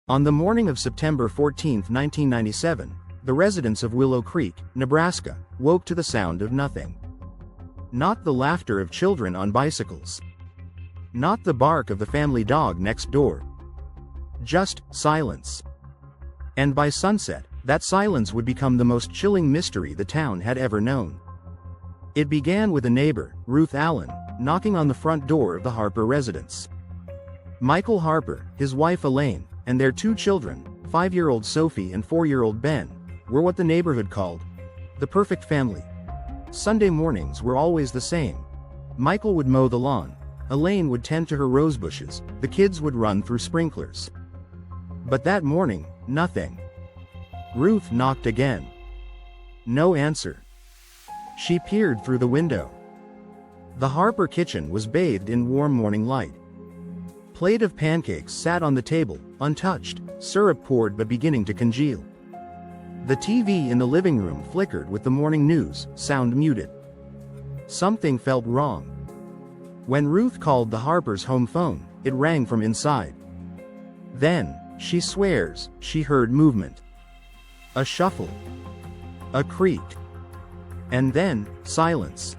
On the morning of September 14, 1997, the residents of Willow Creek, Nebraska, woke to the sound of nothing. Not the laughter of children on bicycles. Not the bark of the family dog next door. Just silence. And by sunset, that silence would become the most chilling mystery the town had ever known. It began with a neighbor, Ruth Allen, knocking on the front door of the Harper residence. Michael Harper, his wife Elaine, and their two children, 5-year-old Sophie and 4-year-old Ben, were what the neighborhood called the perfect family. Sunday mornings were always the same. Michael would mow the lawn, Elaine would tend to her rose bushes, the kids would run through sprinklers. But that morning, nothing. Ruth knocked again. No answer. She peered through the window. The Harper kitchen was bathed in warm morning light. Plate of pancakes sat on the table, untouched, syrup poured but beginning to congeal. The TV in the living room flickered with the morning news, sound muted. Something felt wrong. When Ruth called the Harpers' home phone, it rang from inside. Then, she swears, she heard movement. A shuffle. A creak. And then, silence.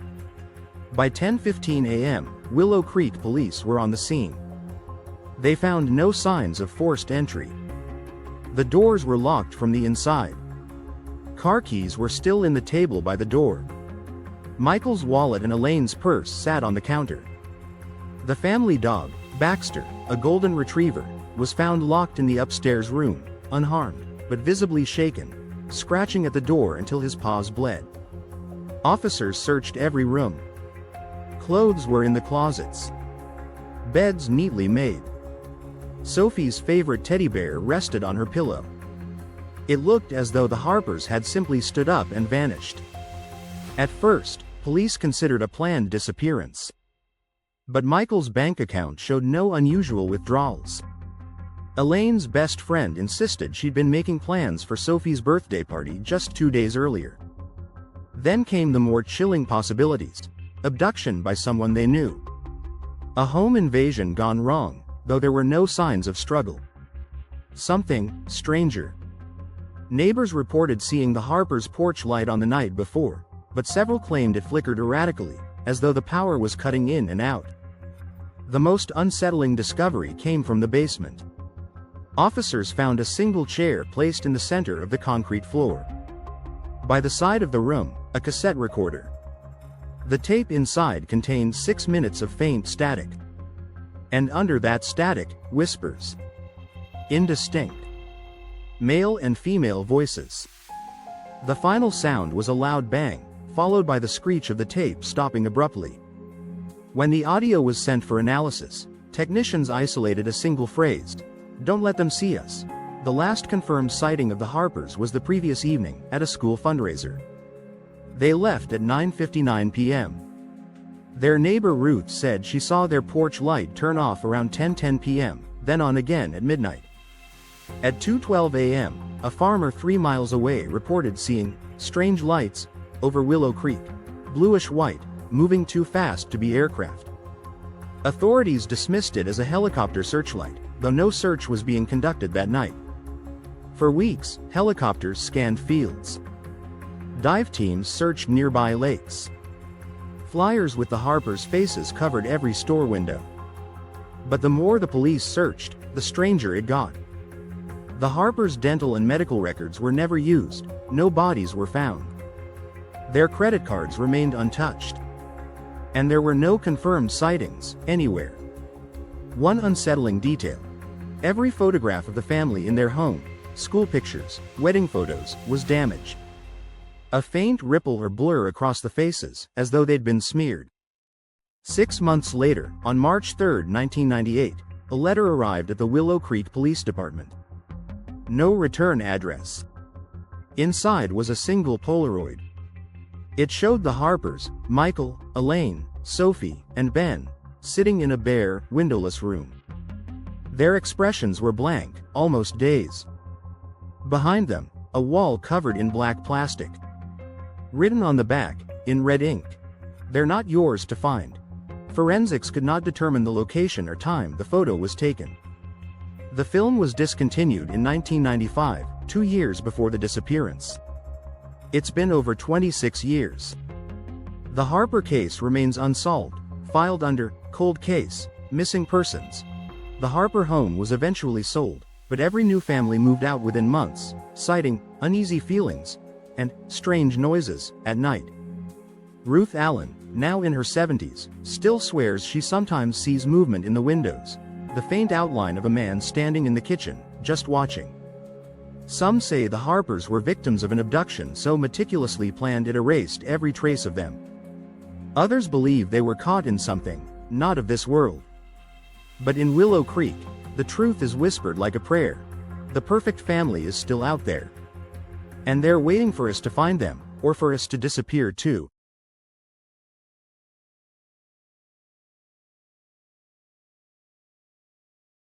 By 10:15 a.m., Willow Creek police were on the scene. They found no signs of forced entry. The doors were locked from the inside. Car keys were still in the table by the door. Michael's wallet and Elaine's purse sat on the counter. The family dog, Baxter, a golden retriever, was found locked in the upstairs room, unharmed, but visibly shaken, scratching at the door until his paws bled. Officers searched every room. Clothes were in the closets. Beds neatly made. Sophie's favorite teddy bear rested on her pillow. It looked as though the Harpers had simply stood up and vanished. At first, police considered a planned disappearance. But Michael's bank account showed no unusual withdrawals. Elaine's best friend insisted she'd been making plans for Sophie's birthday party just 2 days earlier. Then came the more chilling possibilities: abduction by someone they knew. A home invasion gone wrong, though there were no signs of struggle. Something stranger. Neighbors reported seeing the Harpers' porch light on the night before, but several claimed it flickered erratically, as though the power was cutting in and out. The most unsettling discovery came from the basement. Officers found a single chair placed in the center of the concrete floor. By the side of the room, a cassette recorder. The tape inside contained 6 minutes of faint static. And under that static, whispers. Indistinct. Male and female voices. The final sound was a loud bang, followed by the screech of the tape stopping abruptly. When the audio was sent for analysis, technicians isolated a single phrase: "Don't let them see us." The last confirmed sighting of the Harpers was the previous evening, at a school fundraiser. They left at 9:59 p.m. Their neighbor Ruth said she saw their porch light turn off around 10:10 p.m., then on again at midnight. At 2:12 a.m., a farmer 3 miles away reported seeing strange lights over Willow Creek, bluish-white, moving too fast to be aircraft. Authorities dismissed it as a helicopter searchlight, though no search was being conducted that night. For weeks, helicopters scanned fields. Dive teams searched nearby lakes. Flyers with the Harpers' faces covered every store window. But the more the police searched, the stranger it got. The Harpers' dental and medical records were never used, no bodies were found. Their credit cards remained untouched. And there were no confirmed sightings, anywhere. One unsettling detail: every photograph of the family in their home, school pictures, wedding photos, was damaged. A faint ripple or blur across the faces, as though they'd been smeared. 6 months later, on March 3, 1998, a letter arrived at the Willow Creek Police Department. No return address. Inside was a single Polaroid. It showed the Harpers, Michael, Elaine, Sophie, and Ben, sitting in a bare, windowless room. Their expressions were blank, almost dazed. Behind them, a wall covered in black plastic. Written on the back, in red ink: "They're not yours to find." Forensics could not determine the location or time the photo was taken. The film was discontinued in 1995, 2 years before the disappearance. It's been over 26 years. The Harper case remains unsolved, filed under cold case, missing persons. The Harper home was eventually sold, but every new family moved out within months, citing uneasy feelings and strange noises at night. Ruth Allen, now in her 70s, still swears she sometimes sees movement in the windows, the faint outline of a man standing in the kitchen, just watching. Some say the Harpers were victims of an abduction so meticulously planned it erased every trace of them. Others believe they were caught in something not of this world. But in Willow Creek, the truth is whispered like a prayer. The perfect family is still out there. And they're waiting for us to find them, or for us to disappear too.